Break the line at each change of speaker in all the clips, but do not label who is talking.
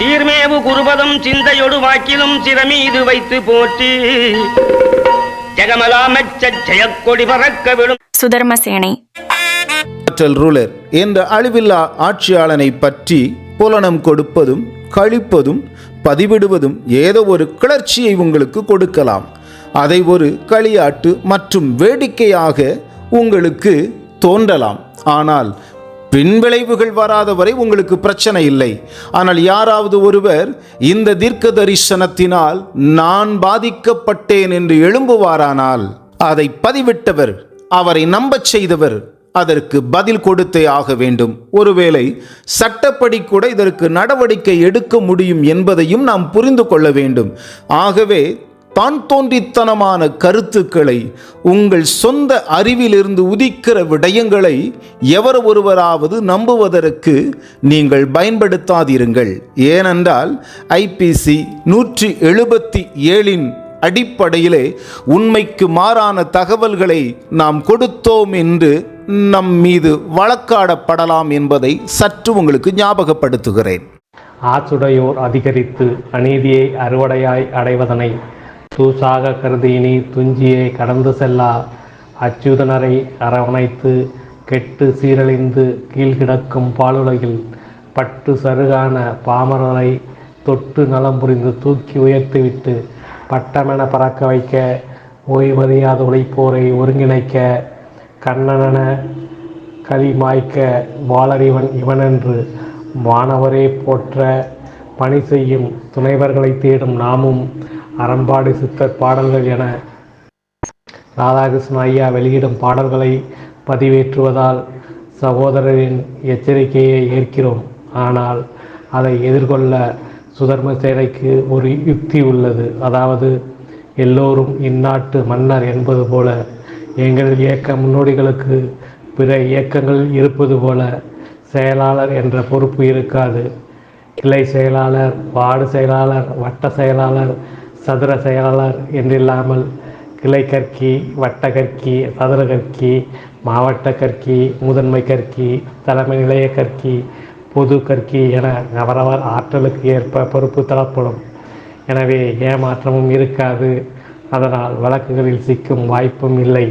சீர்மேவு குருபதம் சிந்தையொடு வாக்கிலும் சிறமீது வைத்து போற்றி ஜெகமலாமச்ச ஜெயக்கொடி பறக்க விடும்
சுதர்மசேனை
ரூலர் என்ற அழிவில்லா ஆட்சியாளனை பற்றி புலனம் கொடுப்பதும் கழிப்பதும் பதிவிடுவதும் ஏதோ ஒரு கிளர்ச்சியை உங்களுக்கு கொடுக்கலாம். அதை ஒரு களியாட்டு மற்றும் வேடிக்கையாக உங்களுக்கு தோன்றலாம். ஆனால் பின்விளைவுகள் வராதவரை உங்களுக்கு பிரச்சனை இல்லை. ஆனால் யாராவது ஒருவர் இந்த தீர்க்க தரிசனத்தினால் நான் பாதிக்கப்பட்டேன் என்று எழும்புவாரானால் அதை பதிவிட்டவர், அவரை நம்பச் செய்தவர் அதற்கு பதில் கொடுத்தே ஆக வேண்டும். ஒருவேளை சட்டப்படி கூட இதற்கு நடவடிக்கை எடுக்க முடியும் என்பதையும் நாம் புரிந்து கொள்ள வேண்டும். ஆகவே தான் தோன்றித்தனமான கருத்துக்களை, உங்கள் சொந்த அறிவிலிருந்து உதிக்கிற விடயங்களை எவர் ஒருவராவது நம்புவதற்கு நீங்கள் பயன்படுத்தாதீர்கள். ஏனென்றால் ஐபிசி 177 அடிப்படையிலே உண்மைக்கு மாறான தகவல்களை நாம் கொடுத்தோம் என்று நம் மீது வழக்காடப்படலாம் என்பதை சற்று உங்களுக்கு ஞாபகப்படுத்துகிறேன்.
ஆசுடையோர் அதிகரித்து அநீதியை அறுவடையாய் அடைவதனை தூசாக கருதியினி துஞ்சியை கடந்து செல்லா அச்சுதனரை அரவணைத்து கெட்டு சீரழிந்து கீழ்கிடக்கும் பாலுலகில் பட்டு சருகான பாமரரை தொட்டு நலம் புரிந்து தூக்கி உயர்த்திவிட்டு பட்டமென பறக்க வைக்க ஓய்வறியாத உழைப்போரை ஒருங்கிணைக்க கண்ணனென களிமாய்க்க வாளறிவன் இவனென்று வானவரே போற்ற பணி செய்யும் துணைவர்களை தேடும் நாமும் அறம்பாடி சித்தர் பாடல்கள் என ராதாகிருஷ்ண ஐயா வெளியிடும் பாடல்களை பதிவேற்றுவதால் சகோதரரின் எச்சரிக்கையை ஏற்கிறோம். ஆனால் அதை எதிர்கொள்ள சுதர்மசேனைக்கு ஒரு யுக்தி உள்ளது. அதாவது எல்லோரும் இந்நாட்டு மன்னர் என்பது போல எங்கள் இயக்க முன்னோடிகளுக்கு பிற இயக்கங்கள் இருப்பது போல செயலாளர் என்ற பொறுப்பு இருக்காது. கிளை செயலாளர், வார்டு செயலாளர், வட்ட செயலாளர், சதுர செயலாளர் என்றில்லாமல் கிளை கற்கி, வட்ட கற்கி, சதுர கற்கி, மாவட்ட கற்கி, முதன்மை கற்கி, தலைமை நிலைய கற்கி, பொது கற்கி என அவரவர் ஆற்றலுக்கு ஏற்ப பொறுப்பு தரப்படும். எனவே ஏமாற்றமும் இருக்காது. அதனால் வழக்குகளில் சிக்கும் வாய்ப்பும் இல்லை.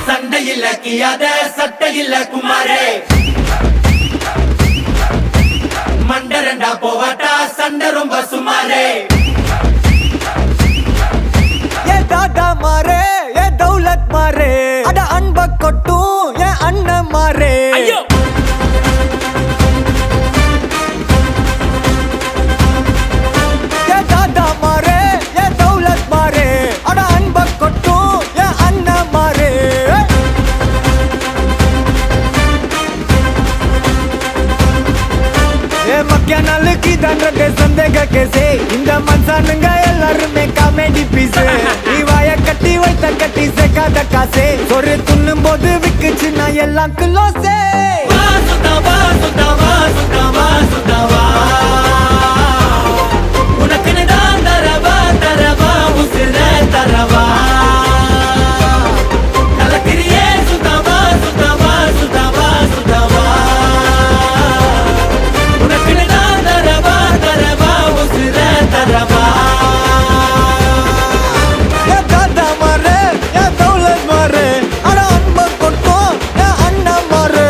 சண்டையில் கியாத சட்டையில் குமாரே மண்டரண்டா போவாட்டா சண்டை ரொம்ப சுமாரே
ஏ தாதா மாரே ஏ தௌலத் மாரே அட அன்ப கொட்டும் ஏ அண்ணன் மாரே ஏ தாதா மாரே ஏ தௌலத் மாரே அட அன்ப கொட்டும் ஏ அண்ணன் மாரே மக்கிய நாளுக்கு தண்டத்தை சந்தேக கேசே இந்த மனுஷனுங்க எல்லாருமே காமெடி பீஸ். இவாய கட்டி வைத்த கட்டி சேர்க்காத காசே ஒரு துண்ணும் போது விக்குச்சுன்னா எல்லாம் கிலோசே.
சுத்தவா சுத்தவா சுத்தவா சுத்தவா உனக்குன்னு தான் தரவா தரவா உசிர தரவா கலக்கிரியே சுத்தவா சுத்தவா சுத்தவா சுத்தவா உனக்குன்னு தான் தரவா தரவா உசிர தரவா.
ஏ தாத்தா மாரே ஏ தௌலத் மாரே அட அன்ப கொட்டும் ஏ அண்ணா மாரே.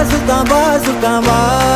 சுல்தான் வா